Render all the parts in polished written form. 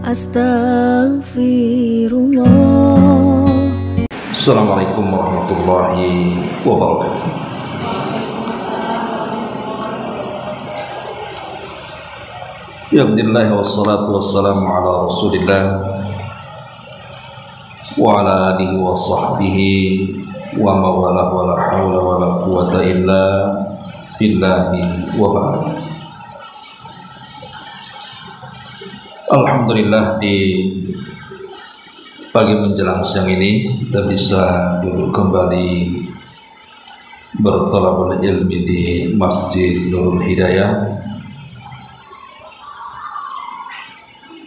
Astaghfirullah. Assalamualaikum warahmatullahi wabarakatuh. Ya Alhamdulillah wassalatu wassalamu ala Rasulillah wa ala alihi wa sahbihi wa mawalah wa la hawla wa la quwata illa billahi wa ba'd. Alhamdulillah, di pagi menjelang siang ini kita bisa duduk kembali bertolabul ilmi di Masjid Nurul Hidayah,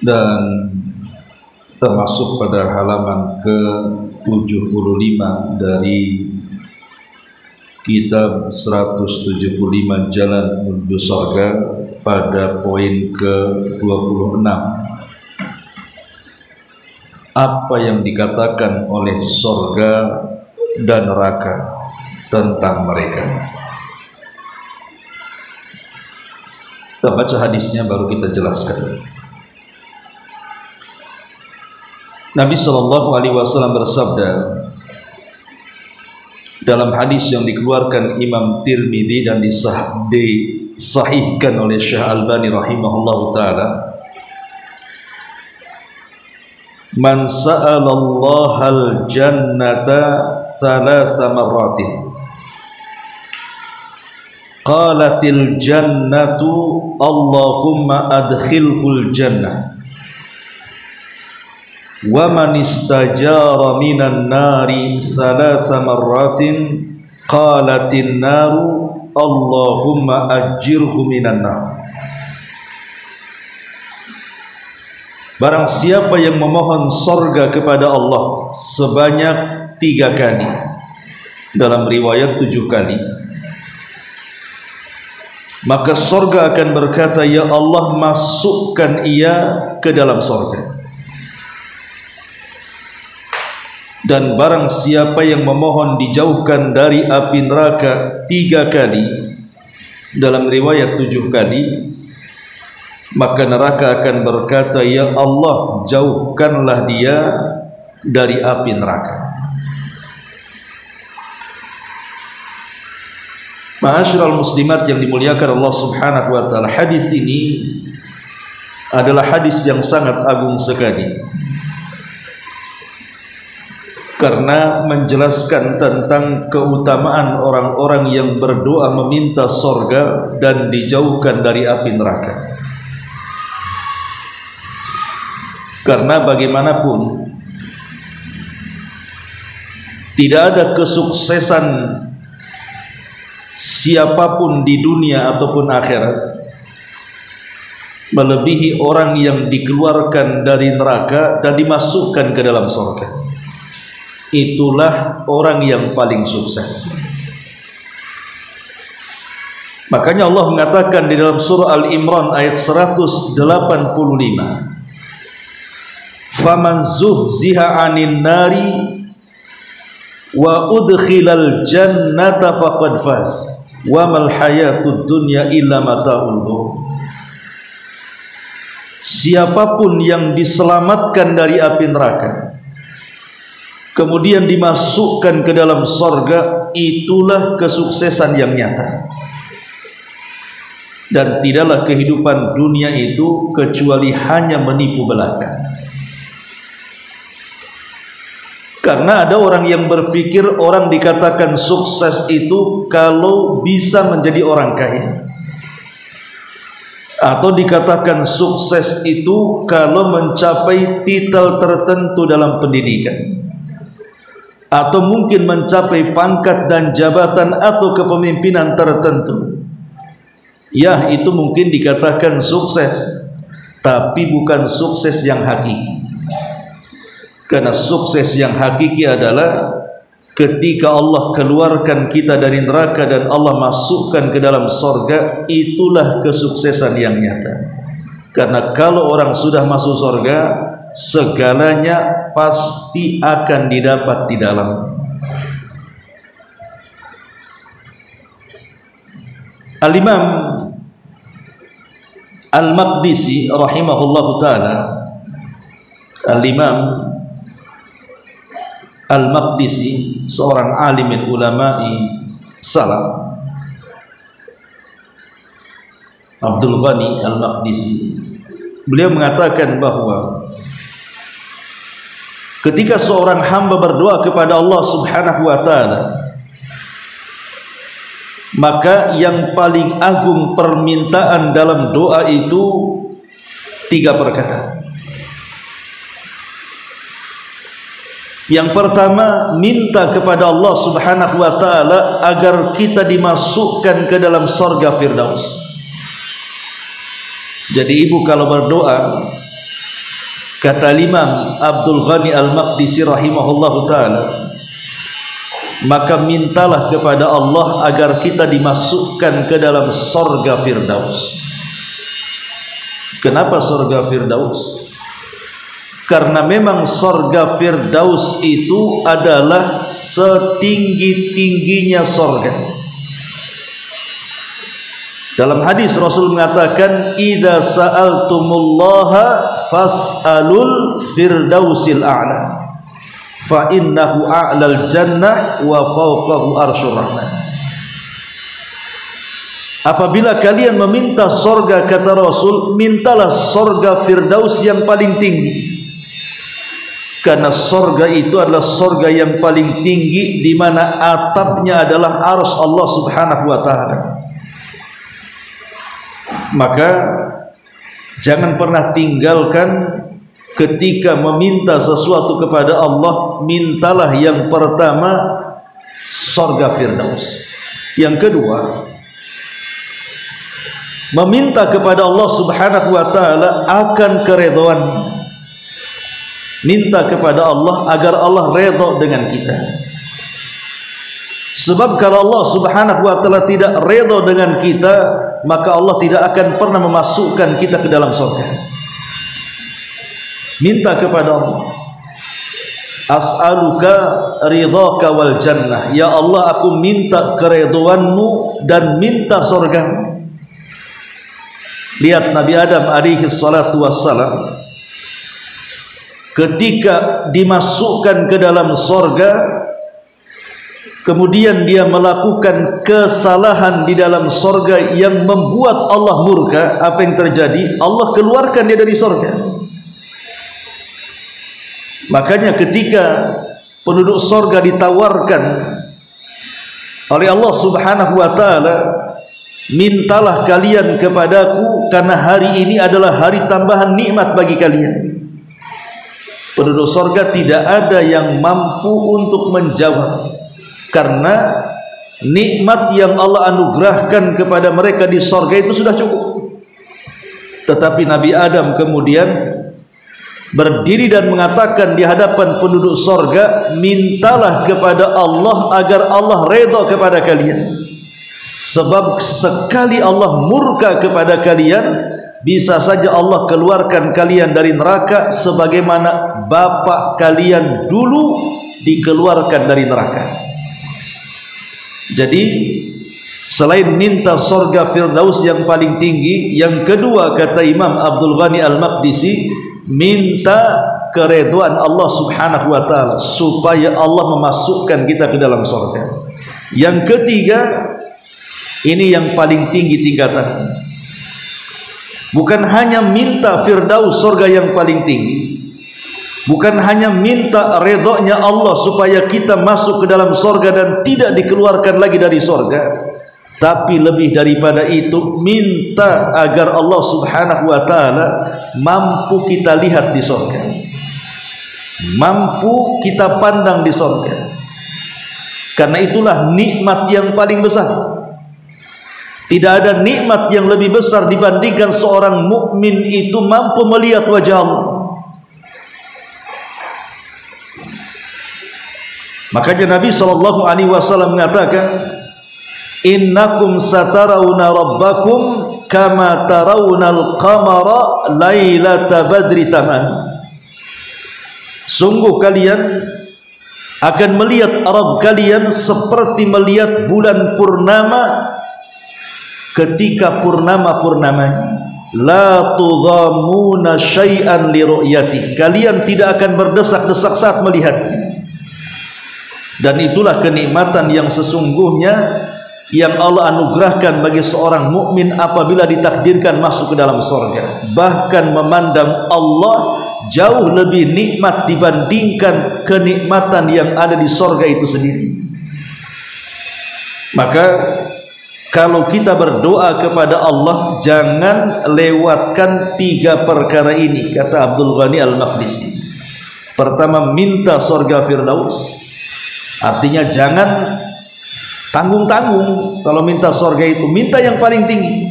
dan termasuk pada halaman ke-75 dari kitab 175 Jalan Menuju Surga pada poin ke-26. Apa yang dikatakan oleh surga dan neraka tentang mereka. Kita baca hadisnya baru kita jelaskan. Nabi SAW bersabda dalam hadis yang dikeluarkan Imam Tirmidzi dan disahihkan oleh Syekh Albani rahimahullah ta'ala, man sa'ala Allahal jannata thalatha marratin qalatil jannatu Allahumma adkhilhul jannah wa man istajara minan nari thalatha marratin qalatin naru Allahumma ajirhu minan nar. Barang siapa yang memohon sorga kepada Allah sebanyak 3 kali, dalam riwayat 7 kali, maka sorga akan berkata, ya Allah, masukkan ia ke dalam sorga. Dan barang siapa yang memohon dijauhkan dari api neraka 3 kali, dalam riwayat 7 kali, maka neraka akan berkata, ya Allah, jauhkanlah dia dari api neraka. Ma'asyiral muslimat yang dimuliakan Allah subhanahu wa ta'ala, hadis ini adalah hadis yang sangat agung sekali, karena menjelaskan tentang keutamaan orang-orang yang berdoa meminta surga dan dijauhkan dari api neraka. Karena bagaimanapun tidak ada kesuksesan siapapun di dunia ataupun akhirat melebihi orang yang dikeluarkan dari neraka dan dimasukkan ke dalam surga. Itulah orang yang paling sukses. Makanya Allah mengatakan di dalam surah Al-Imran ayat 185, faman zuhziha 'anil nari wa udkhilal jannata faqad faz wa mal hayatud dunya illa mata'ul ghurur. Siapapun yang diselamatkan dari api neraka kemudian dimasukkan ke dalam surga, itulah kesuksesan yang nyata. Dan tidaklah kehidupan dunia itu kecuali hanya menipu belaka. Karena ada orang yang berpikir orang dikatakan sukses itu kalau bisa menjadi orang kaya, atau dikatakan sukses itu kalau mencapai titel tertentu dalam pendidikan, atau mungkin mencapai pangkat dan jabatan atau kepemimpinan tertentu. Ya, itu mungkin dikatakan sukses, tapi bukan sukses yang hakiki. Karena sukses yang hakiki adalah ketika Allah keluarkan kita dari neraka dan Allah masukkan ke dalam surga, itulah kesuksesan yang nyata. Karena kalau orang sudah masuk surga, segalanya pasti akan didapat di dalam. Al-Imam Al-Maqdisi rahimahullahu ta'ala Al-Imam Al-Maqdisi, seorang alim min ulama'i salaf, Abdul Ghani Al-Maqdisi, beliau mengatakan bahwa ketika seorang hamba berdoa kepada Allah Subhanahu wa ta'ala, maka yang paling agung permintaan dalam doa itu 3 perkara. Yang pertama, minta kepada Allah Subhanahu wa ta'ala agar kita dimasukkan ke dalam surga Firdaus. Jadi ibu kalau berdoa, kata Imam Abdul Ghani Al-Maqdisi rahimahullahu ta'ala, maka mintalah kepada Allah agar kita dimasukkan ke dalam surga Firdaus. Kenapa surga Firdaus? Karena memang surga Firdaus itu adalah setinggi-tingginya surga. Dalam hadis Rasul mengatakan, idza sa'altumullaha fas'alul firdausil a'la fa innahu a'lal jannah wa fawqahu arsyur rahman. Apabila kalian meminta surga, kata Rasul, mintalah surga Firdaus yang paling tinggi. Karena surga itu adalah surga yang paling tinggi, di mana atapnya adalah arsy Allah Subhanahu wa ta'ala. Maka jangan pernah tinggalkan ketika meminta sesuatu kepada Allah, mintalah yang pertama surga Firdaus. Yang kedua, meminta kepada Allah Subhanahu wa ta'ala akan keridhaan. Minta kepada Allah agar Allah redha dengan kita. Sebab kalau Allah Subhanahu wa ta'ala tidak redha dengan kita, maka Allah tidak akan pernah memasukkan kita ke dalam surga. Minta kepada Allah, as'aluka ridhaka wal jannah. Ya Allah, aku minta keridhaanmu dan minta surgamu. Lihat Nabi Adam alaihi salatu wassalam, ketika dimasukkan ke dalam surga, kemudian dia melakukan kesalahan di dalam surga yang membuat Allah murka. Apa yang terjadi? Allah keluarkan dia dari surga. Makanya ketika penduduk surga ditawarkan oleh Allah Subhanahu wa ta'ala, mintalah kalian kepadaku karena hari ini adalah hari tambahan nikmat bagi kalian. Penduduk surga tidak ada yang mampu untuk menjawab, karena nikmat yang Allah anugerahkan kepada mereka di surga itu sudah cukup. Tetapi Nabi Adam kemudian berdiri dan mengatakan di hadapan penduduk surga, mintalah kepada Allah agar Allah redha kepada kalian. Sebab sekali Allah murka kepada kalian, bisa saja Allah keluarkan kalian dari neraka sebagaimana bapak kalian dulu dikeluarkan dari neraka. Jadi selain minta surga Firdaus yang paling tinggi, yang kedua kata Imam Abdul Ghani Al-Maqdisi, minta keridhaan Allah Subhanahu wa ta'ala supaya Allah memasukkan kita ke dalam surga. Yang ketiga, ini yang paling tinggi tingkatan, bukan hanya minta Firdaus, surga yang paling tinggi, bukan hanya minta redha-Nya Allah supaya kita masuk ke dalam surga dan tidak dikeluarkan lagi dari surga, tapi lebih daripada itu, minta agar Allah Subhanahu wa ta'ala mampu kita lihat di surga, mampu kita pandang di surga. Karena itulah nikmat yang paling besar. Tidak ada nikmat yang lebih besar dibandingkan seorang mukmin itu mampu melihat wajah Allah. Makanya Nabi SAW mengatakan, innakum satarawna rabbakum kama tarawnal qamara lailata badri taman. Sungguh kalian akan melihat Rabb kalian seperti melihat bulan purnama ketika purnama-purnamanya. la tudhamuna syai'an li ru'yati, kalian tidak akan berdesak-desak saat melihatnya. Dan itulah kenikmatan yang sesungguhnya yang Allah anugerahkan bagi seorang mukmin apabila ditakdirkan masuk ke dalam surga. Bahkan memandang Allah jauh lebih nikmat dibandingkan kenikmatan yang ada di surga itu sendiri. Maka kalau kita berdoa kepada Allah, jangan lewatkan 3 perkara ini, kata Abdul Ghani Al-Maqdisi. Pertama, minta surga Firdaus. Artinya jangan tanggung-tanggung kalau minta surga itu, minta yang paling tinggi.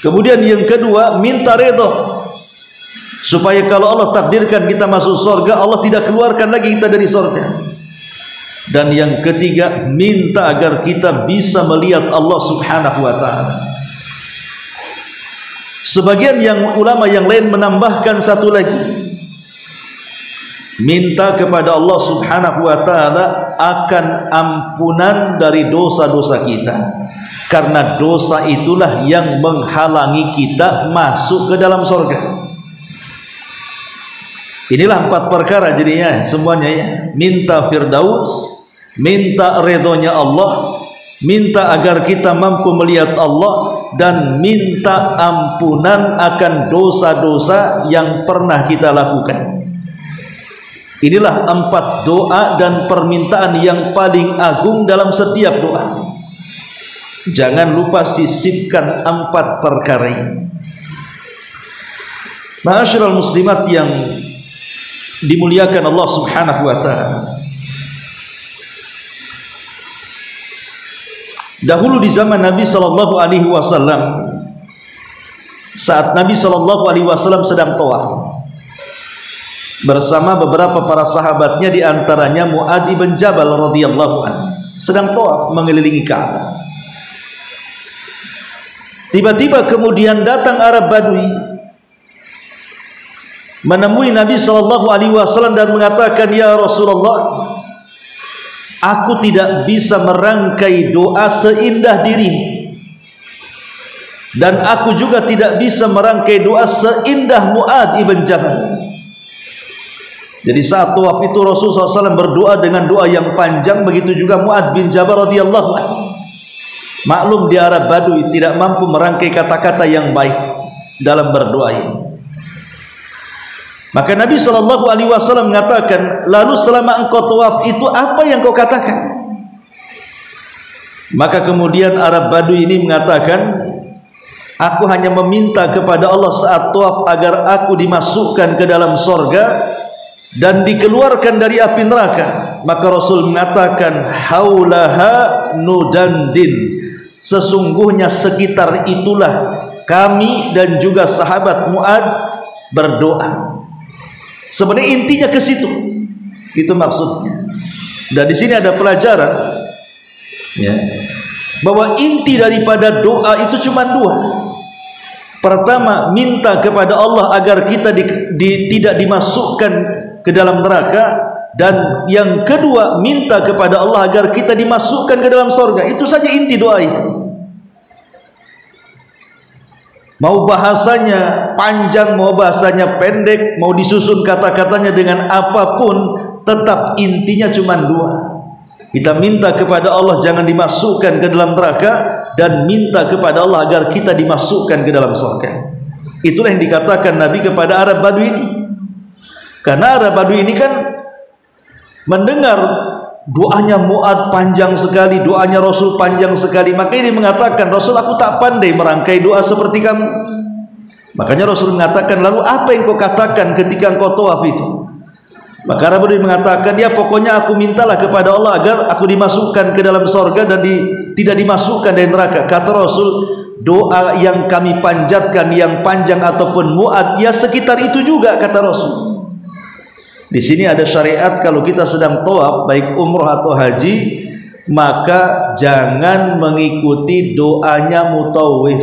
Kemudian yang kedua, minta redha, supaya kalau Allah takdirkan kita masuk surga, Allah tidak keluarkan lagi kita dari surga. Dan yang ketiga, minta agar kita bisa melihat Allah Subhanahu wa ta'ala. Sebagian yang ulama yang lain menambahkan satu lagi, minta kepada Allah Subhanahu wa ta'ala akan ampunan dari dosa-dosa kita, karena dosa itulah yang menghalangi kita masuk ke dalam surga. Inilah 4 perkara jadinya semuanya ya. Minta Firdaus, minta ridhonya Allah, minta agar kita mampu melihat Allah, dan minta ampunan akan dosa-dosa yang pernah kita lakukan. Inilah 4 doa dan permintaan yang paling agung dalam setiap doa. Jangan lupa sisipkan 4 perkara ini. Ma'asyiral muslimat yang dimuliakan Allah Subhanahu wa ta'ala, dahulu di zaman Nabi sallallahu alaihi wasallam, saat Nabi sallallahu alaihi wasallam sedang tawaf bersama beberapa para sahabatnya, di antaranya Mu'adz bin Jabal radhiyallahu anhu, sedang tawaf mengelilingi Ka'bah. Tiba-tiba kemudian datang Arab Badui menemui Nabi sallallahu alaihi wasallam dan mengatakan, "Ya Rasulullah, aku tidak bisa merangkai doa seindah dirimu, dan aku juga tidak bisa merangkai doa seindah Mu'adz ibn Jabal." Jadi saat tawaf itu Rasulullah SAW berdoa dengan doa yang panjang, begitu juga Mu'adz bin Jabal radhiyallahu anhu. Maklum di Arab Badui tidak mampu merangkai kata-kata yang baik dalam berdoa ini. Maka Nabi SAW mengatakan, "Lalu selama engkau tawaf itu apa yang kau katakan?" Maka kemudian Arab Badui ini mengatakan, "Aku hanya meminta kepada Allah saat tawaf agar aku dimasukkan ke dalam surga dan dikeluarkan dari api neraka." Maka Rasul mengatakan, "Haulaha nudandin." Sesungguhnya sekitar itulah kami dan juga sahabat Mu'adz berdoa. Sebenarnya intinya ke situ, itu maksudnya. Dan di sini ada pelajaran, ya, bahwa inti daripada doa itu cuma 2. Pertama, minta kepada Allah agar kita tidak dimasukkan ke dalam neraka, dan yang kedua, minta kepada Allah agar kita dimasukkan ke dalam surga. Itu saja inti doa itu. Mau bahasanya panjang, mau bahasanya pendek, mau disusun kata-katanya dengan apapun, tetap intinya cuma 2. Kita minta kepada Allah jangan dimasukkan ke dalam neraka, dan minta kepada Allah agar kita dimasukkan ke dalam surga. Itulah yang dikatakan Nabi kepada Arab Badui ini. Karena Arab Badui ini kan mendengar doanya Mu'adz panjang sekali, doanya Rasul panjang sekali, maka ini mengatakan, "Rasul, aku tak pandai merangkai doa seperti kamu." Makanya Rasul mengatakan, "Lalu apa yang kau katakan ketika engkau tawaf itu?" Maka Arab Badui mengatakan, "Ya pokoknya aku mintalah kepada Allah agar aku dimasukkan ke dalam surga dan tidak dimasukkan dari neraka." Kata Rasul, "Doa yang kami panjatkan yang panjang ataupun Mu'adz, ya sekitar itu juga," kata Rasul. Di sini ada syariat, kalau kita sedang tawaf baik umroh atau haji, maka jangan mengikuti doanya mutawif,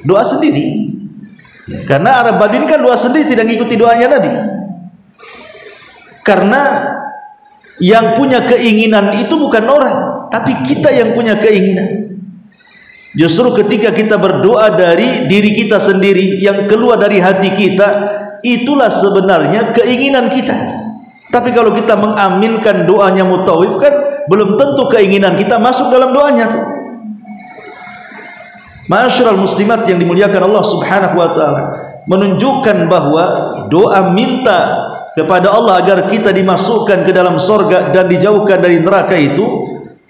doa sendiri. Karena Arab Badui ini kan doa sendiri, tidak mengikuti doanya Nabi. Karena yang punya keinginan itu bukan orang, tapi kita yang punya keinginan. Justru ketika kita berdoa dari diri kita sendiri, yang keluar dari hati kita, itulah sebenarnya keinginan kita. Tapi kalau kita mengaminkan doanya mutawif, kan belum tentu keinginan kita masuk dalam doanya. Ma'asyiral muslimat yang dimuliakan Allah Subhanahu wa taala, menunjukkan bahwa doa minta kepada Allah agar kita dimasukkan ke dalam surga dan dijauhkan dari neraka itu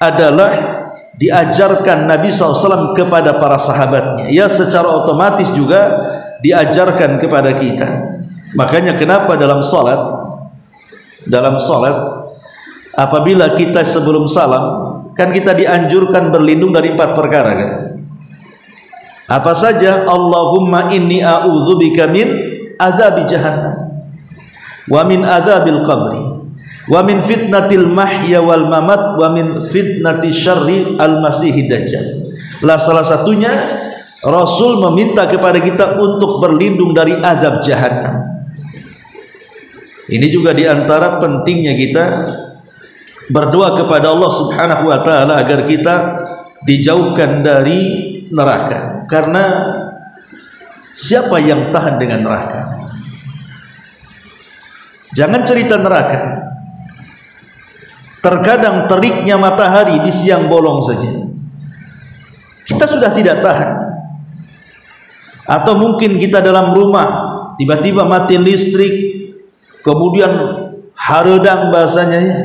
adalah diajarkan Nabi SAW kepada para sahabatnya. Ya, secara otomatis juga diajarkan kepada kita. Makanya kenapa dalam salat apabila kita sebelum salam, kan kita dianjurkan berlindung dari 4 perkara, kan? Apa saja? Allahumma inni a'udzubika min adzabi jahannam, wa min adzabil qabri, wa min fitnatil mahya wal mamat, wa min fitnati syarri al masihid dajjal. Lah salah satunya Rasul meminta kepada kita untuk berlindung dari azab jahannam. Ini juga diantara pentingnya kita berdoa kepada Allah Subhanahu wa taala agar kita dijauhkan dari neraka. Karena siapa yang tahan dengan neraka? Jangan cerita neraka. Terkadang teriknya matahari di siang bolong saja kita sudah tidak tahan. Atau mungkin kita dalam rumah tiba-tiba mati listrik, kemudian haredang bahasanya ya,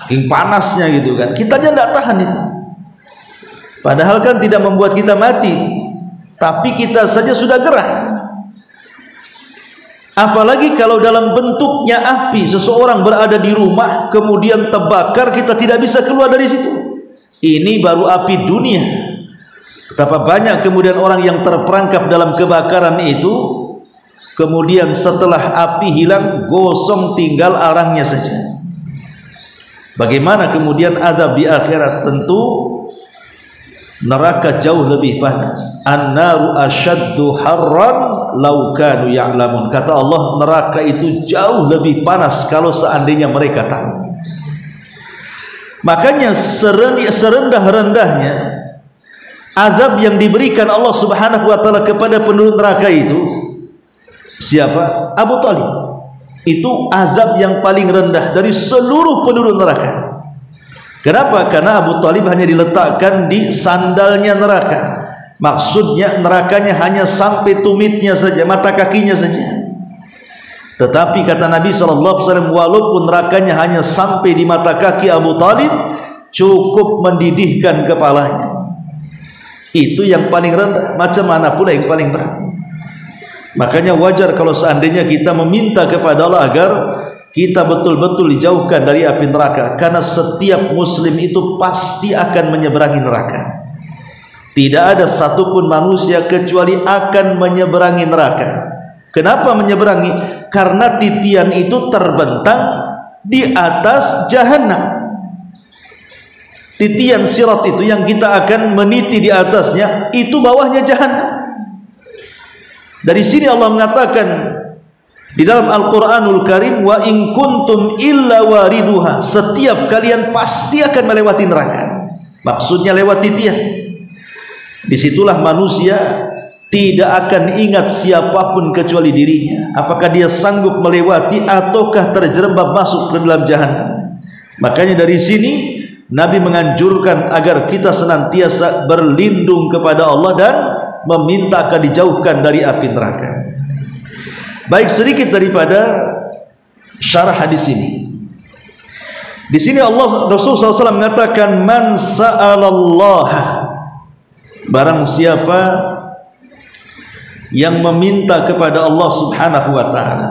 saking panasnya gitu kan, kita aja tidak tahan itu. Padahal kan tidak membuat kita mati, tapi kita saja sudah gerah. Apalagi kalau dalam bentuknya api, seseorang berada di rumah kemudian terbakar, kita tidak bisa keluar dari situ. Ini baru api dunia. Betapa banyak kemudian orang yang terperangkap dalam kebakaran itu, kemudian setelah api hilang, gosong tinggal arangnya saja. Bagaimana kemudian azab di akhirat? Tentu neraka jauh lebih panas. An-naru asyaddu harran law kanu ya'lamun. Kata Allah, neraka itu jauh lebih panas kalau seandainya mereka tahu. Makanya serendah-rendahnya azab yang diberikan Allah Subhanahu wa taala kepada penduduk neraka itu siapa? Abu Talib. Itu azab yang paling rendah dari seluruh penduduk neraka. Kenapa? Karena Abu Talib hanya diletakkan di sandalnya neraka. Maksudnya nerakanya hanya sampai tumitnya saja, mata kakinya saja. Tetapi kata Nabi SAW, walaupun nerakanya hanya sampai di mata kaki Abu Talib, cukup mendidihkan kepalanya. Itu yang paling rendah. Macam mana pula yang paling berat? Makanya wajar kalau seandainya kita meminta kepada Allah agar kita betul-betul dijauhkan dari api neraka. Karena setiap muslim itu pasti akan menyeberangi neraka. Tidak ada satupun manusia kecuali akan menyeberangi neraka. Kenapa menyeberangi? Karena titian itu terbentang di atas jahanam. Titian sirat itu yang kita akan meniti di atasnya, itu bawahnya jahanam. Dari sini Allah mengatakan di dalam Al-Quranul Karim, wa in kuntum illa wariduha, setiap kalian pasti akan melewati neraka. Maksudnya lewat titian. Disitulah manusia tidak akan ingat siapapun kecuali dirinya. Apakah dia sanggup melewati ataukah terjerembab masuk ke dalam jahanam. Makanya dari sini Nabi menganjurkan agar kita senantiasa berlindung kepada Allah dan meminta akan dijauhkan dari api neraka. Baik, sedikit daripada syarah hadis ini. Di sini Rasulullah SAW mengatakan, man sa'alallaha, barang siapa yang meminta kepada Allah Subhanahu wa taala.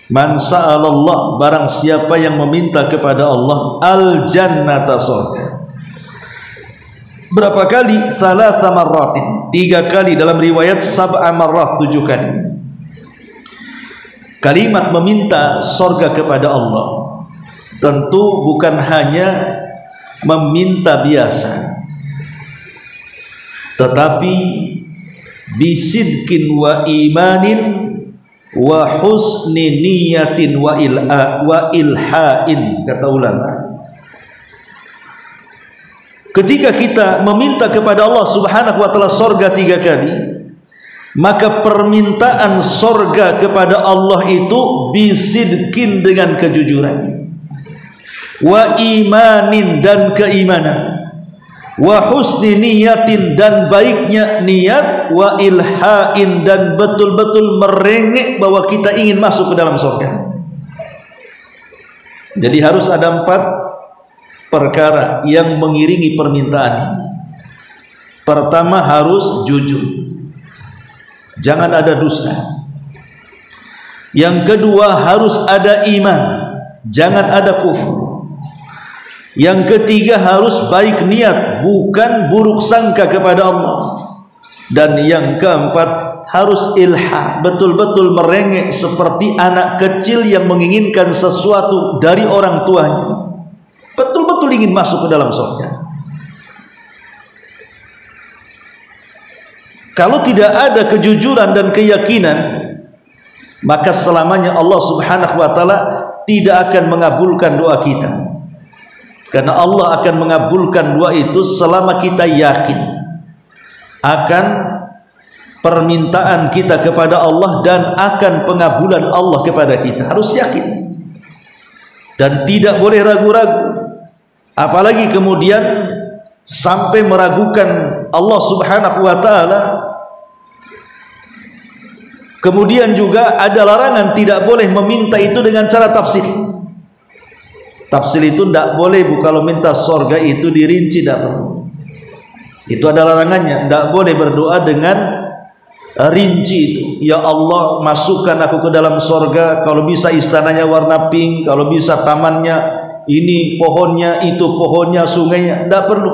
Man sa'alallah, barang siapa yang meminta kepada Allah al-jannata, surga. Berapa kali? Thalatha marratin, 3 kali. Dalam riwayat sab'a marrat, 7 kali. Kalimat meminta surga kepada Allah tentu bukan hanya meminta biasa, tetapi bisidkin wa imanin wa husni niyatin wa ilhain, kata ulama. ketika kita meminta kepada Allah Subhanahu wa taala surga 3 kali, maka permintaan surga kepada Allah itu bisidkin dengan kejujuran, wa imanin dan keimanan, wa husni niyatin dan baiknya niat, wa ilhain dan betul-betul merengek bahwa kita ingin masuk ke dalam surga. Jadi harus ada 4 perkara yang mengiringi permintaan ini. Pertama, harus jujur, jangan ada dusta. Yang kedua, harus ada iman, jangan ada kufur. Yang ketiga, harus baik niat, bukan buruk sangka kepada Allah. Dan yang keempat, harus ilha, betul-betul merengek seperti anak kecil yang menginginkan sesuatu dari orang tuanya, betul-betul ingin masuk ke dalam surga. Kalau tidak ada kejujuran dan keyakinan, maka selamanya Allah Subhanahu wa taala tidak akan mengabulkan doa kita. Karena Allah akan mengabulkan doa itu selama kita yakin akan permintaan kita kepada Allah dan akan pengabulan Allah kepada kita. Harus yakin dan tidak boleh ragu-ragu, apalagi kemudian sampai meragukan Allah Subhanahu wa taala. Kemudian juga ada larangan, tidak boleh meminta itu dengan cara tafsir. Tafsir itu tidak boleh, Bu. Kalau minta surga itu dirinci, tidak perlu. Itu ada larangannya. Tidak boleh berdoa dengan rinci itu. Ya Allah, masukkan aku ke dalam surga. Kalau bisa istananya warna pink, kalau bisa tamannya ini pohonnya, itu pohonnya, sungainya. Tidak perlu.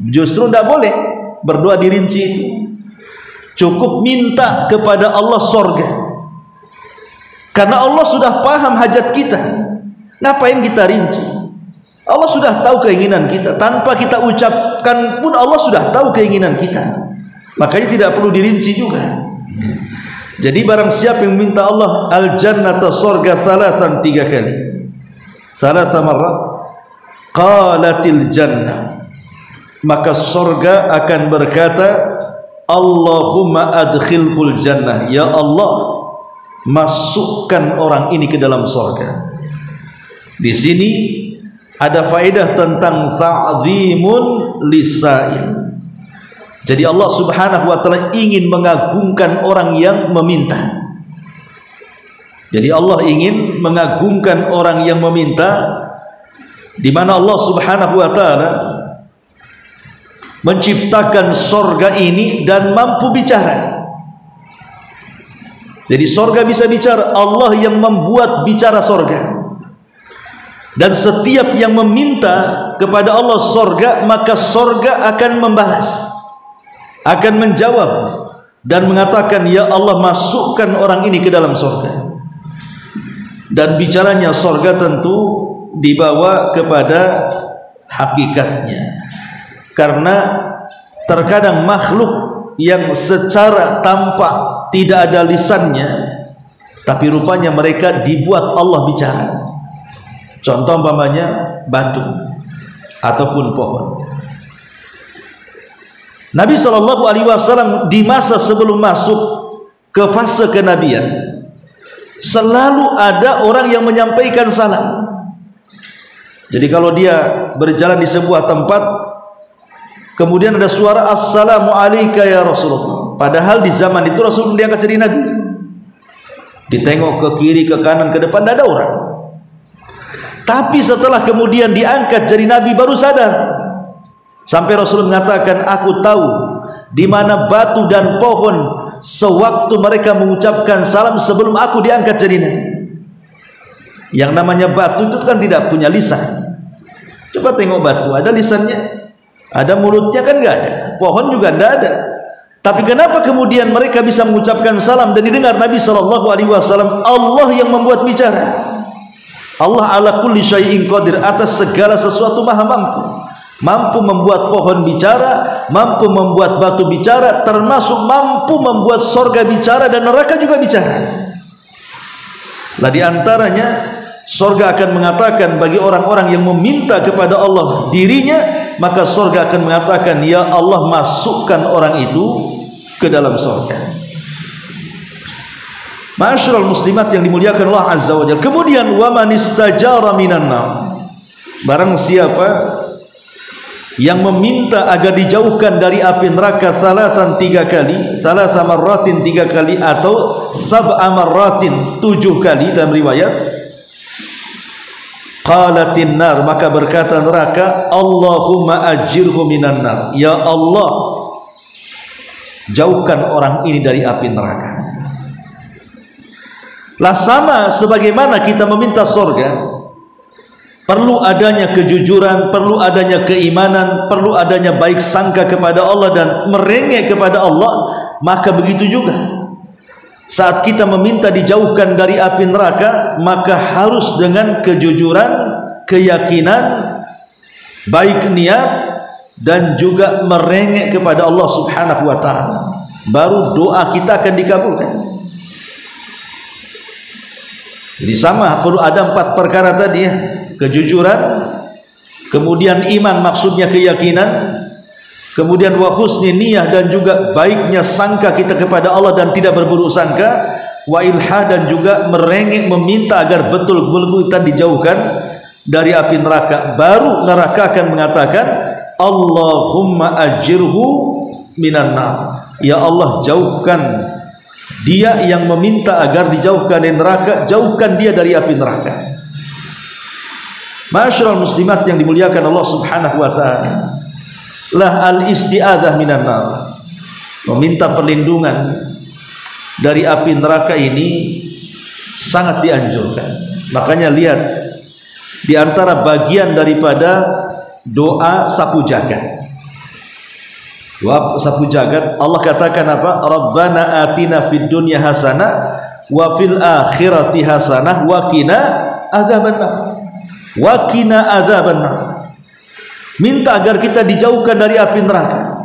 Justru tidak boleh berdoa dirinci itu. Cukup minta kepada Allah surga. Karena Allah sudah paham hajat kita. Ngapain kita rinci? Allah sudah tahu keinginan kita. Tanpa kita ucapkan pun Allah sudah tahu keinginan kita. Makanya tidak perlu dirinci juga. Jadi barang siapa yang minta Allah al-jannata, surga, thalathan, 3 kali, thalatha marrat, qalatil jannah, maka surga akan berkata, Allahumma adkhilhul jannah, ya Allah, masukkan orang ini ke dalam surga. Di sini ada faedah tentang ta'zimun lisail. Jadi Allah Subhanahu wa taala ingin mengagungkan orang yang meminta. Jadi Allah ingin mengagungkan orang yang meminta, di mana Allah Subhanahu wa taala menciptakan surga ini dan mampu bicara. Jadi surga bisa bicara, Allah yang membuat bicara surga. Dan setiap yang meminta kepada Allah surga, maka surga akan membalas, akan menjawab dan mengatakan, ya Allah, masukkan orang ini ke dalam surga. Dan bicaranya surga tentu dibawa kepada hakikatnya. Karena terkadang makhluk yang secara tampak tidak ada lisannya, tapi rupanya mereka dibuat Allah bicara. Contoh umpamanya batu ataupun pohon. Nabi SAW di masa sebelum masuk ke fase kenabian, selalu ada orang yang menyampaikan salam. Jadi kalau dia berjalan di sebuah tempat, kemudian ada suara assalamu alayka ya Rasulullah, padahal di zaman itu Rasul diangkat jadi Nabi. Ditengok ke kiri, ke kanan, ke depan, tidak ada orang. Tapi setelah kemudian diangkat jadi Nabi, baru sadar. Sampai Rasul mengatakan, aku tahu di mana batu dan pohon sewaktu mereka mengucapkan salam sebelum aku diangkat jadi Nabi. Yang namanya batu itu kan tidak punya lisan. Coba tengok batu, ada lisannya? Ada mulutnya? Kan nggak ada. Pohon juga nggak ada. Tapi kenapa kemudian mereka bisa mengucapkan salam dan didengar Nabi SAW? Allah yang membuat bicara. Allah ala kulli syai'in qadir, atas segala sesuatu maha mampu. Mampu membuat pohon bicara, mampu membuat batu bicara, termasuk mampu membuat surga bicara dan neraka juga bicara. Lah di antaranya surga akan mengatakan bagi orang-orang yang meminta kepada Allah dirinya, maka surga akan mengatakan, ya Allah, masukkan orang itu ke dalam surga. Ma'asyiral muslimat yang dimuliakan Allah Azza wa Jalla. Kemudian wa man istajara minan nar, barang siapa yang meminta agar dijauhkan dari api neraka salasan 3 kali, salasa marratin 3 kali, atau sab'a marratin 7 kali dalam riwayat, qalatin nar, maka berkata neraka, Allahumma ajirhu minan nar, ya Allah, jauhkan orang ini dari api neraka. Lah sama sebagaimana kita meminta surga, perlu adanya kejujuran, perlu adanya keimanan, perlu adanya baik sangka kepada Allah dan merengek kepada Allah. Maka begitu juga saat kita meminta dijauhkan dari api neraka, maka harus dengan kejujuran, keyakinan, baik niat, dan juga merengek kepada Allah Subhanahu wa ta'ala, baru doa kita akan dikabulkan. Jadi sama, perlu ada 4 perkara tadi ya. Kejujuran, kemudian iman, maksudnya keyakinan, kemudian wa husni niyah, dan juga baiknya sangka kita kepada Allah dan tidak berburuk sangka, wa ilha, dan juga merengek meminta agar betul-betul kita dijauhkan dari api neraka. Baru neraka akan mengatakan, Allahumma ajirhu minan nar, ya Allah, jauhkan dia yang meminta agar dijauhkan dari neraka, jauhkan dia dari api neraka. Ma'asyiral muslimat yang dimuliakan Allah Subhanahu wa ta'ala, lah al-isti'adzah minan nar, meminta perlindungan dari api neraka ini sangat dianjurkan. Makanya lihat, di antara bagian daripada doa sapu jagat, doa sapu jagat, Allah katakan apa? Rabbana atina fid dunya hasanah wa fil akhirati hasanah wa qina adzabannar, wa qina adzabannar. Minta agar kita dijauhkan dari api neraka,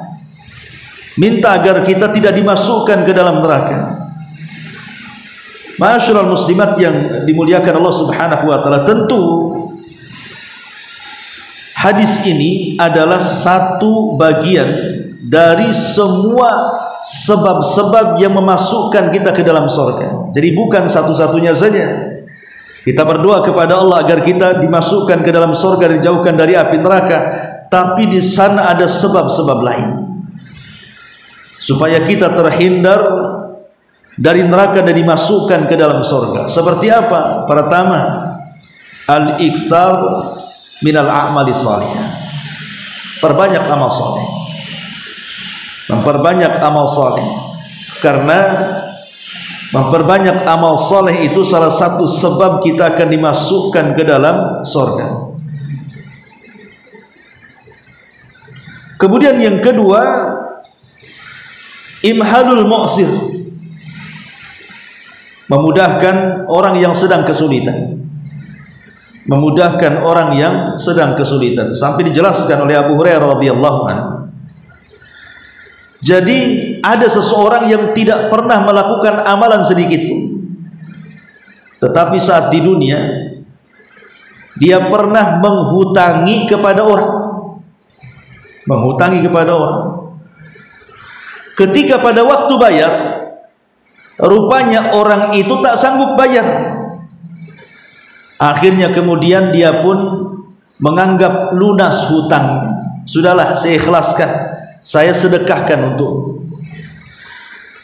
minta agar kita tidak dimasukkan ke dalam neraka. Ma'asyiral muslimat yang dimuliakan Allah Subhanahu wa ta'ala, tentu hadis ini adalah satu bagian dari semua sebab-sebab yang memasukkan kita ke dalam surga. Jadi bukan satu-satunya saja. Kita berdoa kepada Allah agar kita dimasukkan ke dalam surga, dijauhkan dari api neraka, tapi di sana ada sebab-sebab lain supaya kita terhindar dari neraka dan dimasukkan ke dalam surga. Seperti apa? Pertama, al-iktsar minal a'mali shalihah, perbanyak amal saleh, memperbanyak amal saleh, karena memperbanyak amal saleh itu salah satu sebab kita akan dimasukkan ke dalam surga. Kemudian yang kedua, imhalul mu'sir, memudahkan orang yang sedang kesulitan, memudahkan orang yang sedang kesulitan, sampai dijelaskan oleh Abu Hurairah radhiyallahu anhu. Jadi ada seseorang yang tidak pernah melakukan amalan sedikit pun, tetapi saat di dunia dia pernah menghutangi kepada orang, menghutangi kepada orang. Ketika pada waktu bayar, rupanya orang itu tak sanggup bayar. Akhirnya kemudian dia pun menganggap lunas hutangnya. Sudahlah, saya ikhlaskan, saya sedekahkan untuk.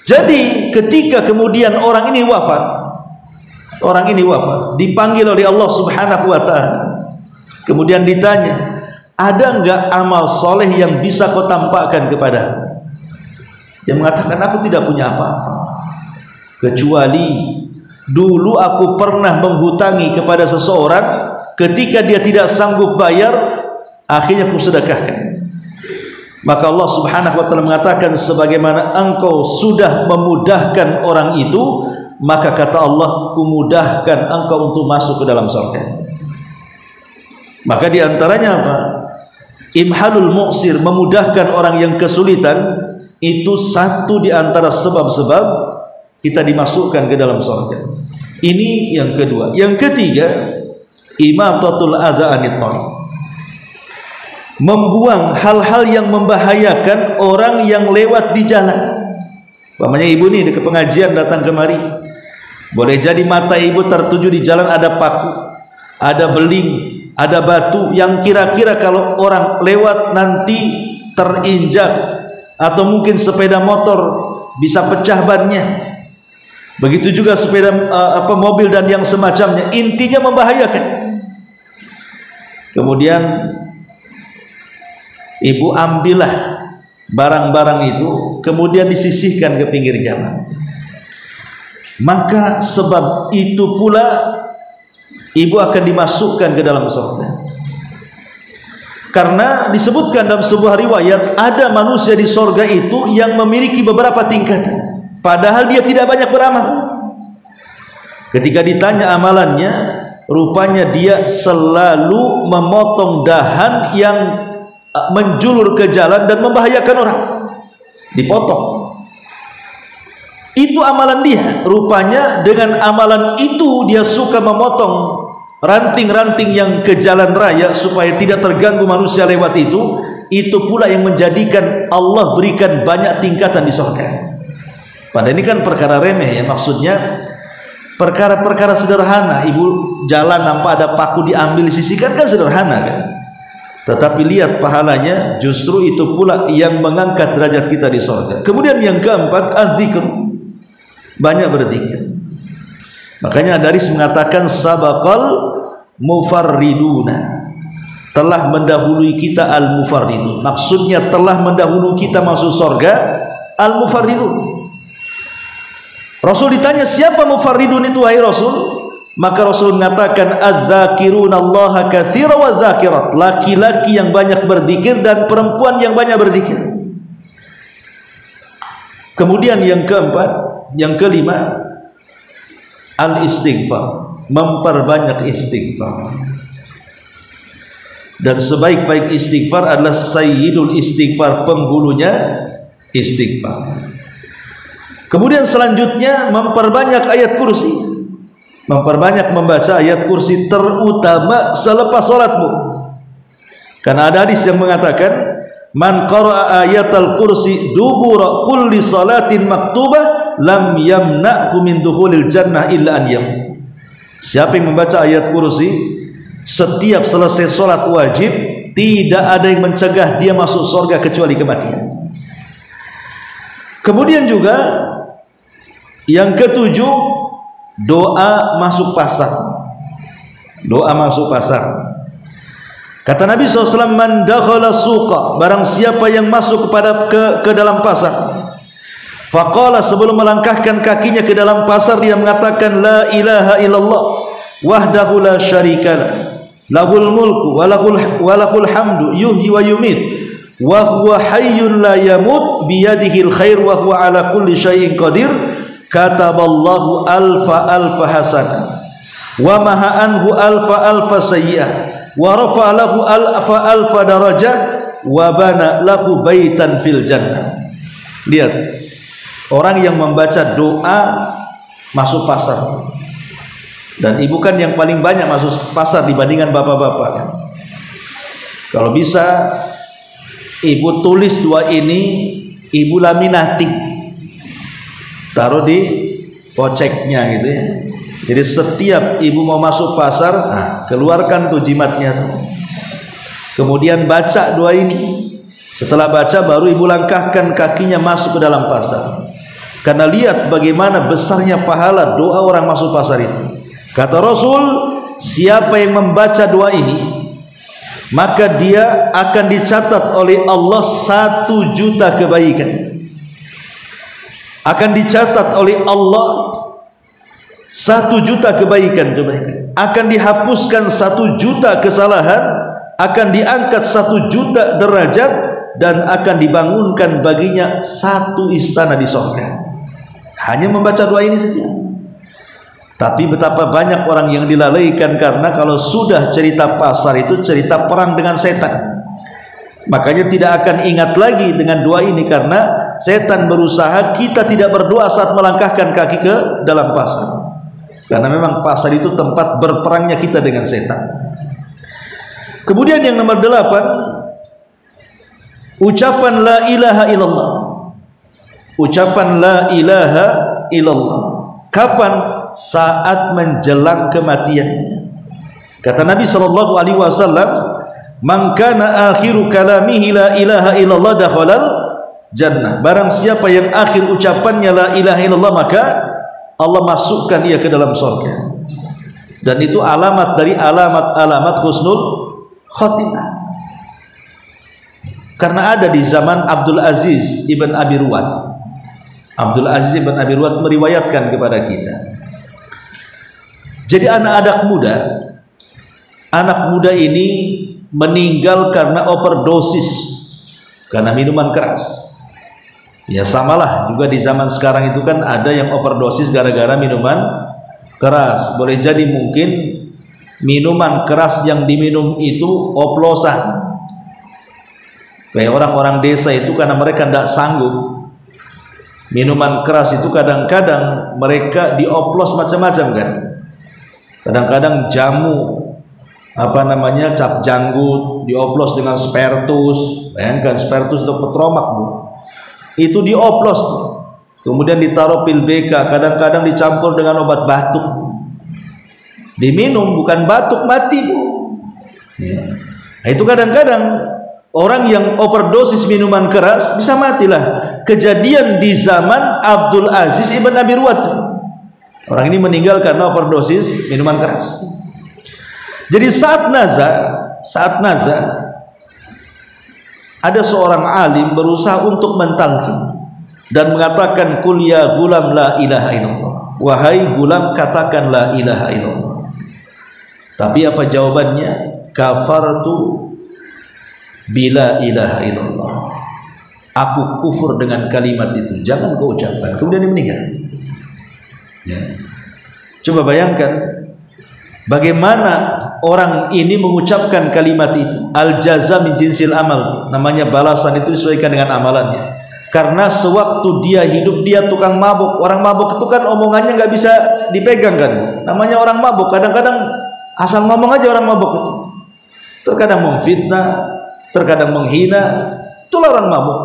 Jadi ketika kemudian orang ini wafat, dipanggil oleh Allah Subhanahu wa ta'ala, kemudian ditanya, ada enggak amal soleh yang bisa kau tampakkan kepada? Dia mengatakan, aku tidak punya apa-apa, kecuali dulu aku pernah menghutangi kepada seseorang, ketika dia tidak sanggup bayar, akhirnya aku sedekahkan. Maka Allah Subhanahu wa ta'ala mengatakan, sebagaimana engkau sudah memudahkan orang itu, maka kata Allah, kumudahkan engkau untuk masuk ke dalam surga. Maka diantaranya apa? Imhalul mu'sir, memudahkan orang yang kesulitan, itu satu diantara sebab-sebab kita dimasukkan ke dalam surga. Ini yang kedua. Yang ketiga, imatatul adza anit thariq, membuang hal-hal yang membahayakan orang yang lewat di jalan. Umpamanya ibu nih ke pengajian datang kemari, boleh jadi mata ibu tertuju di jalan ada paku, ada beling, ada batu yang kira-kira kalau orang lewat nanti terinjak, atau mungkin sepeda motor bisa pecah bannya. Begitu juga sepeda mobil dan yang semacamnya, intinya membahayakan. Kemudian ibu ambillah barang-barang itu, kemudian disisihkan ke pinggir jalan. Maka sebab itu pula ibu akan dimasukkan ke dalam surga. Karena disebutkan dalam sebuah riwayat, ada manusia di surga itu yang memiliki beberapa tingkatan, padahal dia tidak banyak beramal. Ketika ditanya amalannya, rupanya dia selalu memotong dahan yang menjulur ke jalan dan membahayakan orang, dipotong. Itu amalan dia. Rupanya dengan amalan itu dia suka memotong ranting-ranting yang ke jalan raya supaya tidak terganggu manusia lewat itu. Itu pula yang menjadikan Allah berikan banyak tingkatan di surga. Padahal ini kan perkara remeh ya, maksudnya perkara-perkara sederhana. Ibu jalan nampak ada paku diambil disisihkan, kan sederhana kan. Tetapi lihat pahalanya, justru itu pula yang mengangkat derajat kita di surga. Kemudian yang keempat, az-zikr, banyak berzikir. Makanya Adaris mengatakan sabaqal mufarriduna, telah mendahului kita al-mufarridun. Maksudnya telah mendahului kita masuk surga al-mufarridun. Rasul ditanya, siapa mufarridun itu wahai Rasul? Maka Rasul mengatakan adz-dzakiruna Allaha katsira wa dzakirat, laki-laki yang banyak berzikir dan perempuan yang banyak berzikir. Kemudian yang keempat, yang kelima, al-istighfar, memperbanyak istighfar. Dan sebaik-baik istighfar adalah sayyidul istighfar, penghulunya istighfar. Kemudian selanjutnya memperbanyak ayat kursi, memperbanyak membaca ayat kursi, terutama selepas salatmu. Karena ada hadis yang mengatakan man qara'a ayatal kursi dubura kulli salatin maktubah lam yamna'hu min dukhulil jannah illa an yam. Siapa yang membaca ayat kursi setiap selesai salat wajib, tidak ada yang mencegah dia masuk surga kecuali kematian. Kemudian juga yang ketujuh, doa masuk pasar. Doa masuk pasar. Kata Nabi SAW, man dakhala suqa, barang siapa yang masuk ke dalam pasar, faqala, sebelum melangkahkan kakinya ke dalam pasar, dia mengatakan la ilaha illallah wahdahu la syarikalah lahul mulku wa lahul hamdu yuhyi wa yumit wa huwa hayyun la yamut biyadihil khair wa huwa ala kulli syai'in qadir, kataballahu alfa hasanah wa maha anhu alfa sayyi'ah wa rafa lahu alfa darajah wa bana lahu baitan fil jannah. Lihat, orang yang membaca doa masuk pasar. Dan ibu kan yang paling banyak masuk pasar dibandingkan bapak-bapak kan? Kalau bisa ibu tulis doa ini, ibu laminati, taruh di poceknya gitu ya. Jadi setiap ibu mau masuk pasar, keluarkan tuh jimatnya tuh. Kemudian baca doa ini. Setelah baca baru ibu langkahkan kakinya masuk ke dalam pasar. Karena lihat bagaimana besarnya pahala doa orang masuk pasar itu. Kata Rasul, siapa yang membaca doa ini, maka dia akan dicatat oleh Allah 1 juta kebaikan. Akan dicatat oleh Allah 1 juta kebaikan. Akan dihapuskan 1 juta kesalahan, akan diangkat 1 juta derajat, dan akan dibangunkan baginya 1 istana di surga. Hanya membaca doa ini saja. Tapi betapa banyak orang yang dilalaikan, karena kalau sudah cerita pasar itu cerita perang dengan setan. Makanya tidak akan ingat lagi dengan doa ini, karena setan berusaha kita tidak berdoa saat melangkahkan kaki ke dalam pasar. Karena memang pasar itu tempat berperangnya kita dengan setan. Kemudian yang nomor 8, ucapan la ilaha illallah. Ucapan la ilaha illallah. Kapan? Saat menjelang kematiannya. Kata Nabi sallallahu alaihi wasallam, "Man kana akhiru kalamihi la ilaha illallah dakhalal jannah." Barang siapa yang akhir ucapannya la ilaha illallah, maka Allah masukkan ia ke dalam surga. Dan itu alamat dari alamat-alamat husnul khatimah. Karena ada di zaman Abdul Aziz ibn Abi Ruwad. Abdul Aziz ibn Abi Ruwad meriwayatkan kepada kita. Jadi anak muda ini meninggal karena overdosis, karena minuman keras. Ya samalah juga di zaman sekarang itu kan ada yang overdosis gara-gara minuman keras. Boleh jadi mungkin minuman keras yang diminum itu oplosan. Kayak orang-orang desa itu karena mereka tidak sanggup minuman keras itu, kadang-kadang mereka dioplos macam-macam kan. Kadang-kadang jamu cap janggut dioplos dengan spertus. Bayangkan spertus untuk petromak, Bu. Itu dioplos tuh. Kemudian ditaruh pil BK, kadang-kadang dicampur dengan obat batuk. Diminum, bukan batuk mati, Bu. Ya. Nah, itu kadang-kadang orang yang overdosis minuman keras bisa matilah. Kejadian di zaman Abdul Aziz ibn Abi Ruwad. Orang ini meninggal karena overdosis minuman keras. Jadi saat nazar ada seorang alim berusaha untuk mentalkin dan mengatakan, "Qul ya gulam la ilaha illallah." Wahai gulam, katakan la ilaha illallah. Tapi apa jawabannya? Kafartu bila ilaha illallah. Aku kufur dengan kalimat itu, jangan kau ucapkan. Kemudian dia meninggal. Ya. Coba bayangkan bagaimana orang ini mengucapkan kalimat itu. Al jaza min jinsil amal, namanya balasan itu disesuaikan dengan amalannya. Karena sewaktu dia hidup dia tukang mabuk. Orang mabuk itu kan omongannya nggak bisa dipegang kan. Namanya orang mabuk, kadang-kadang asal ngomong aja orang mabuk itu. Terkadang memfitnah, terkadang menghina. Itulah orang mabuk.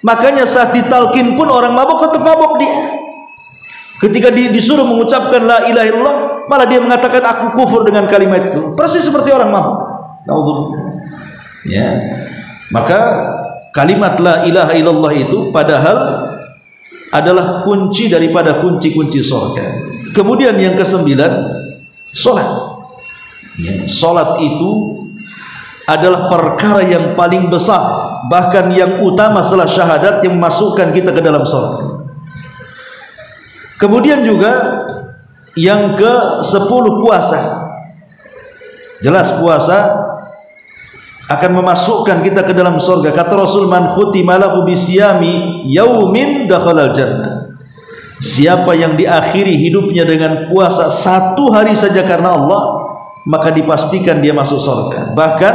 Makanya saat ditalkin pun orang mabuk tetap mabuk dia. Ketika disuruh mengucapkan la ilaha illallah, malah dia mengatakan aku kufur dengan kalimat itu. Persis seperti orang mabuk. Ya. Maka kalimat la ilaha illallah itu padahal adalah kunci daripada kunci-kunci surga. Kemudian yang ke-9, salat. Ya, salat itu adalah perkara yang paling besar, bahkan yang utama setelah syahadat, yang memasukkan kita ke dalam surga. Kemudian juga yang ke-10 puasa. Jelas puasa akan memasukkan kita ke dalam surga. Kata Rasul, "Man khutima lahu bisiyami yaumin dakhalal jannah." Siapa yang diakhiri hidupnya dengan puasa 1 hari saja karena Allah, maka dipastikan dia masuk surga. Bahkan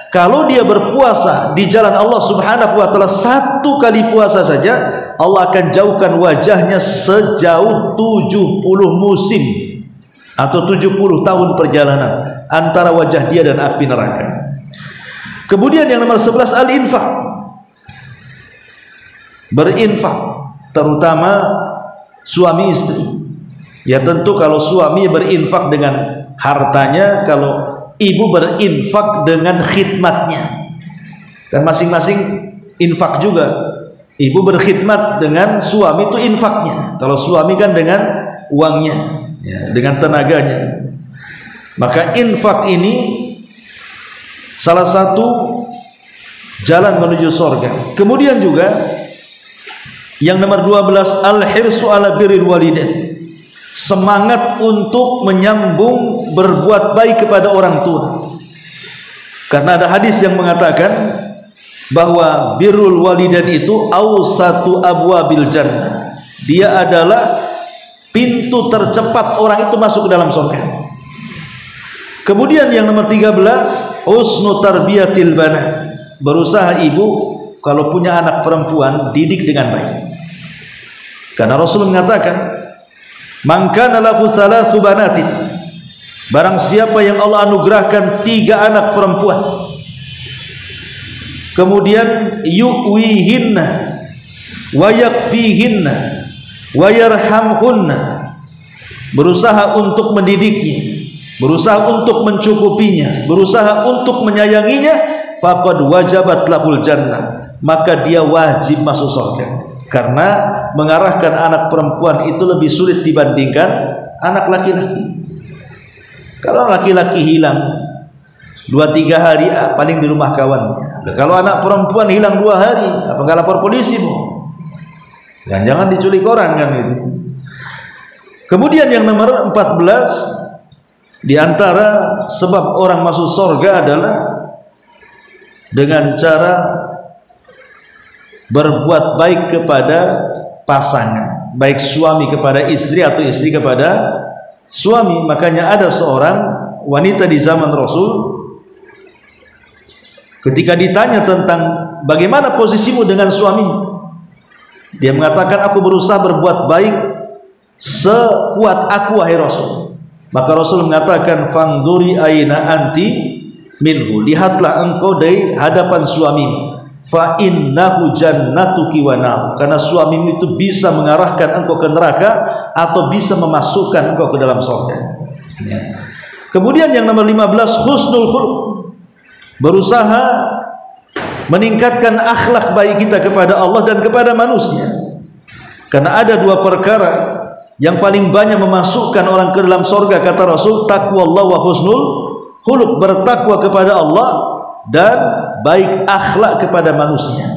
kalau dia berpuasa di jalan Allah Subhanahu wa taala 1 kali puasa saja, Allah akan jauhkan wajahnya sejauh 70 musim atau 70 tahun perjalanan antara wajah dia dan api neraka. Kemudian yang nomor 11, al-infak. Berinfak, terutama suami istri. Ya tentu kalau suami berinfak dengan hartanya, kalau ibu berinfak dengan khidmatnya. Dan masing-masing infak juga. Ibu berkhidmat dengan suami itu infaknya. Kalau suami kan dengan uangnya, ya, dengan tenaganya. Maka infak ini salah satu jalan menuju surga. Kemudian juga yang nomor 12, al-hirsu ala birril walidain. Semangat untuk menyambung berbuat baik kepada orang tua. Karena ada hadis yang mengatakan bahwa birrul walidain itu awsatu abwabil jannah. Dia adalah pintu tercepat orang itu masuk ke dalam surga. Kemudian yang nomor 13, husnu tarbiyatil banat. Berusaha ibu kalau punya anak perempuan didik dengan baik. Karena Rasul mengatakan, "Man kana lahu thalathu banatin." Barang siapa yang Allah anugerahkan 3 anak perempuan, kemudian yu'wihinna wa yakfihinna wa yarhamhunna, berusaha untuk mendidiknya, berusaha untuk mencukupinya, berusaha untuk menyayanginya, faqad wajabat lahul jannah, maka dia wajib masuk surga. Karena mengarahkan anak perempuan itu lebih sulit dibandingkan anak laki-laki. Kalau laki-laki hilang 2-3 hari, paling di rumah kawannya. Kalau anak perempuan hilang 2 hari, apa nggak lapor polisi, Bu? Jangan diculik orang kan gitu. Kemudian yang nomor 14, di antara sebab orang masuk surga adalah dengan cara berbuat baik kepada pasangan, baik suami kepada istri atau istri kepada suami. Makanya ada seorang wanita di zaman Rasul, ketika ditanya tentang bagaimana posisimu dengan suamimu, dia mengatakan, aku berusaha berbuat baik sekuat aku, wahai Rasul. Maka Rasul mengatakan, fangduri aina anti minhu, lihatlah engkau dari hadapan suamimu, fa innahu jannatuki wa nar, karena suamimu itu bisa mengarahkan engkau ke neraka atau bisa memasukkan engkau ke dalam surga. Ya. Kemudian yang nomor 15, husnul khuluq, berusaha meningkatkan akhlak baik kita kepada Allah dan kepada manusia. Karena ada 2 perkara yang paling banyak memasukkan orang ke dalam surga, kata Rasul, taqwallah wa husnul khuluq, bertakwa kepada Allah dan baik akhlak kepada manusia.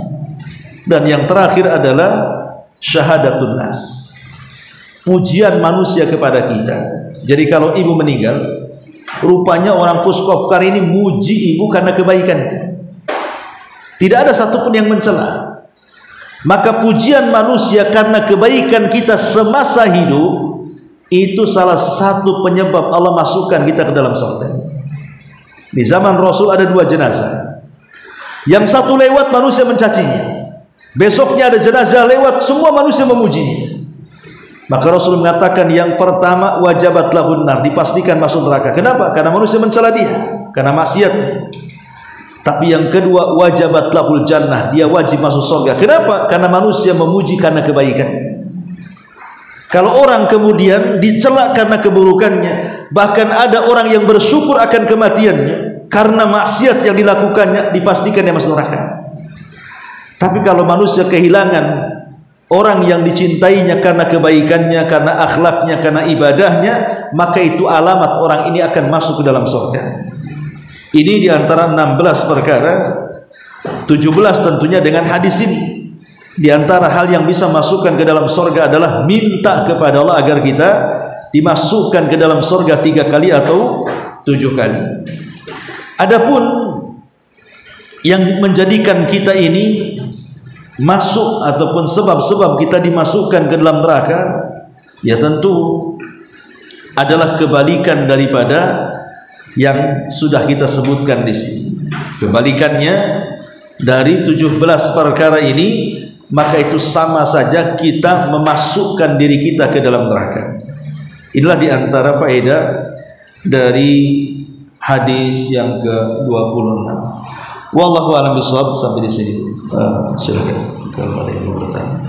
Dan yang terakhir adalah syahadatun nas, pujian manusia kepada kita. Jadi kalau ibu meninggal, rupanya orang Puskopkar ini muji ibu karena kebaikannya, tidak ada satupun yang mencela. Maka pujian manusia karena kebaikan kita semasa hidup, itu salah satu penyebab Allah masukkan kita ke dalam surga. Di zaman Rasul ada 2 jenazah, yang satu lewat manusia mencacinya, besoknya ada jenazah lewat, semua manusia memujinya. Maka Rasul mengatakan, yang pertama wajabat lahun nar, dipastikan masuk neraka. Kenapa? Karena manusia mencela dia, karena maksiatnya. Tapi yang kedua, wajabat lahul jannah, dia wajib masuk surga. Kenapa? Karena manusia memuji karena kebaikannya. Kalau orang kemudian dicela karena keburukannya, bahkan ada orang yang bersyukur akan kematiannya karena maksiat yang dilakukannya, dipastikan dia masuk neraka. Tapi kalau manusia kehilangan orang yang dicintainya karena kebaikannya, karena akhlaknya, karena ibadahnya, maka itu alamat orang ini akan masuk ke dalam surga. Ini diantara 16 perkara, 17 tentunya dengan hadis ini. Di antara hal yang bisa masukkan ke dalam surga adalah minta kepada Allah agar kita dimasukkan ke dalam surga 3 kali atau 7 kali. Adapun yang menjadikan kita ini masuk ataupun sebab-sebab kita dimasukkan ke dalam neraka, ya tentu adalah kebalikan daripada yang sudah kita sebutkan di sini. Kebalikannya dari 17 perkara ini, maka itu sama saja kita memasukkan diri kita ke dalam neraka. Inilah diantara faedah dari hadis yang ke-26. Wallahu a'lam bishawab. Sampai di sini. Silakan kalau ada yang mau bertanya.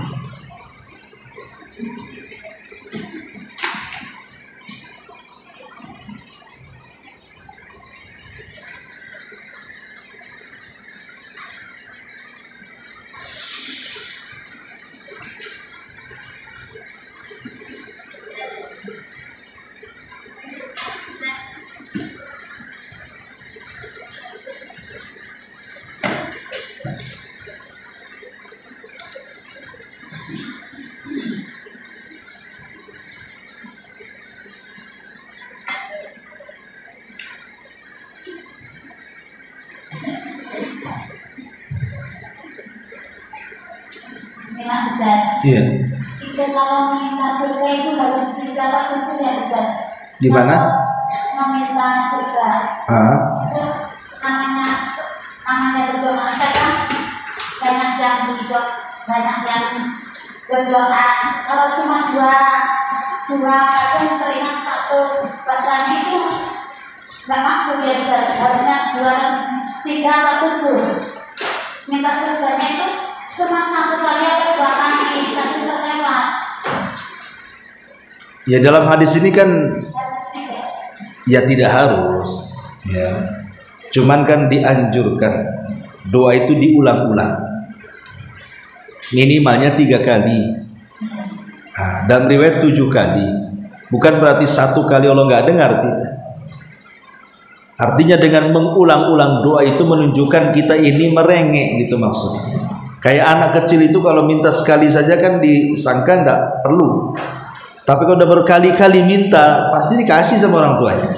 Iya. Kita kalau meminta surga itu harus didapat kecil ya Ustaz. Gimana? Meminta surga. Itu namanya berdoa kan banyak yang berdoa, banyak yang berdoa. Kalau cuma dua kadang teringat satu bacanya itu nggak mampu ya Ustaz. Harusnya 2, 3 atau 7. minta surganya itu cuma satu kali atau dua kali, tapi terlewat. Ya dalam hadis ini kan Harusnya ya. ya tidak harus, ya. Cuman kan dianjurkan doa itu diulang-ulang, minimalnya 3 kali. Nah, dalam riwayat 7 kali. Bukan berarti 1 kali Allah nggak dengar, tidak. Artinya dengan mengulang-ulang doa itu menunjukkan kita ini merengek gitu maksudnya. Kayak anak kecil itu kalau minta sekali saja kan disangka nggak perlu. Tapi kalau udah berkali-kali minta pasti dikasih sama orang tuanya.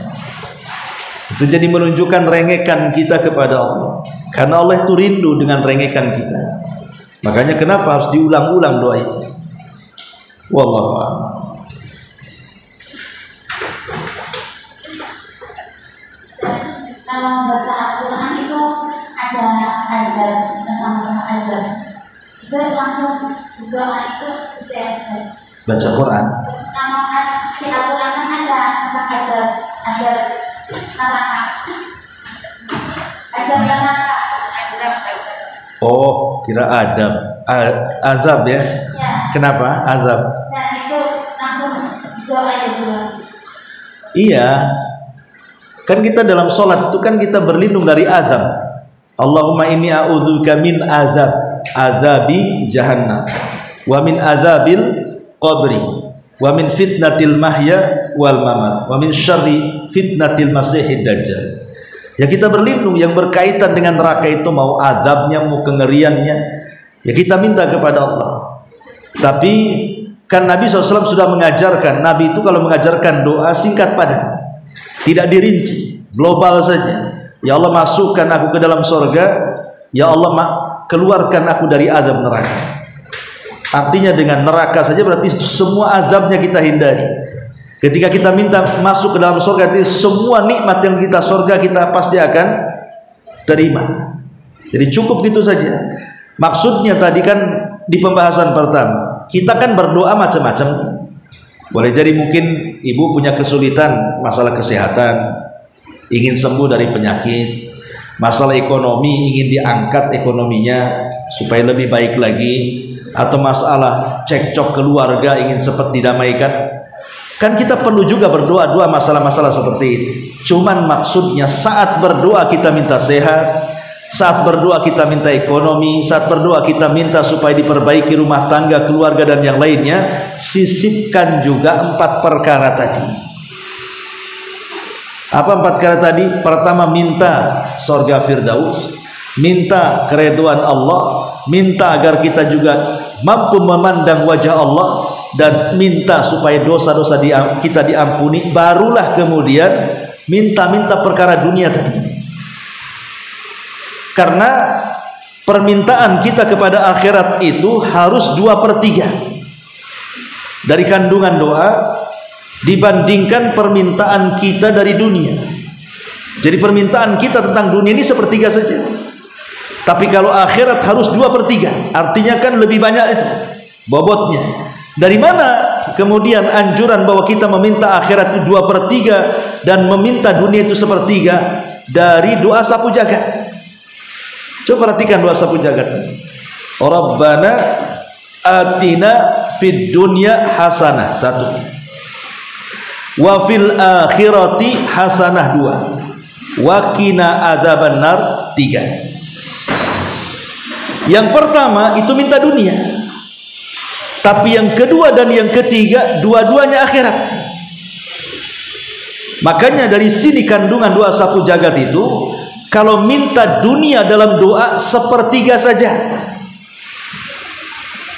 Itu jadi menunjukkan rengekan kita kepada Allah. Karena Allah itu rindu dengan rengekan kita. Makanya kenapa harus diulang-ulang doa itu. Wallahu a'lam. Kalau baca Al-Quran itu ada azab, tentang azab. Itu langsung doa itu bisa Baca Quran. nama di Al-Quran kan ada tentang azab neraka. Azab neraka. Oh, kira Adam. Azab ya. Ya. Kenapa? Azab. Nah itu langsung doa juga. Iya. Kan kita dalam sholat itu kan kita berlindung dari azab. Allahumma inni a'udzubika min azabi jahannam, wa min azabil qabri, wa min fitnatil mahya wal mamat, wa min syarri fitnatil masihid dajjal. Ya kita berlindung yang berkaitan dengan neraka itu, mau azabnya, mau kengeriannya, ya kita minta kepada Allah. Tapi kan Nabi SAW sudah mengajarkan, Nabi itu kalau mengajarkan doa singkat padat, tidak dirinci, global saja. Ya Allah masukkan aku ke dalam surga, ya Allah keluarkan aku dari azab neraka. Artinya dengan neraka saja berarti semua azabnya kita hindari. Ketika kita minta masuk ke dalam surga, itu semua nikmat yang kita surga kita pasti akan terima. Jadi cukup gitu saja. Maksudnya tadi kan di pembahasan pertama, kita kan berdoa macam-macam. Boleh jadi mungkin ibu punya kesulitan masalah kesehatan, ingin sembuh dari penyakit, masalah ekonomi ingin diangkat ekonominya supaya lebih baik lagi, atau masalah cekcok keluarga ingin cepat didamaikan. Kan kita perlu juga berdoa masalah-masalah seperti itu. Cuman maksudnya saat berdoa kita minta sehat, saat berdoa kita minta ekonomi, saat berdoa kita minta supaya diperbaiki rumah tangga, keluarga dan yang lainnya, sisipkan juga 4 perkara tadi. Apa 4 perkara tadi? Pertama, minta surga Firdaus, minta keridhaan Allah, minta agar kita juga mampu memandang wajah Allah, dan minta supaya dosa-dosa kita diampuni. Barulah kemudian minta perkara dunia tadi. Karena permintaan kita kepada akhirat itu harus 2/3 dari kandungan doa dibandingkan permintaan kita dari dunia. Jadi permintaan kita tentang dunia ini 1/3 saja. Tapi kalau akhirat harus 2/3, artinya kan lebih banyak itu bobotnya. Dari mana kemudian anjuran bahwa kita meminta akhirat itu 2/3 dan meminta dunia itu 1/3? Dari doa sapu jagat. Coba perhatikan doa sapu jagat. Rabbana atina fid dunya hasanah, 1. Wa fil akhirati hasanah, 2. Wa qina adzabannar, 3. Yang pertama itu minta dunia. Tapi yang kedua dan yang ketiga dua-duanya akhirat. Makanya dari sini kandungan doa sapu jagat itu, kalau minta dunia dalam doa 1/3 saja,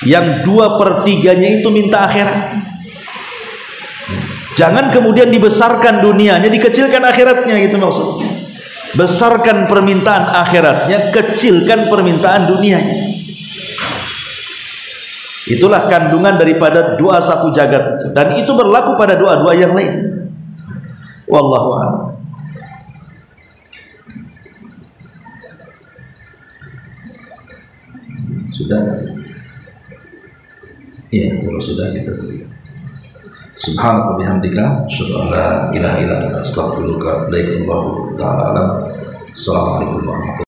yang 2/3-nya itu minta akhirat. Jangan kemudian dibesarkan dunianya, dikecilkan akhiratnya, gitu maksudnya. Besarkan permintaan akhiratnya, kecilkan permintaan dunianya. Itulah kandungan daripada doa sapu jagat, dan itu berlaku pada doa-doa yang lain. Wallahu a'lam. Sudah? Iya, kalau sudah kita tutup. Subhanallah bihamdika, asyhadu an la ilaha illa anta, astaghfiruka wa atubu ilaik. Assalamualaikum warahmatullahi wabarakatuh.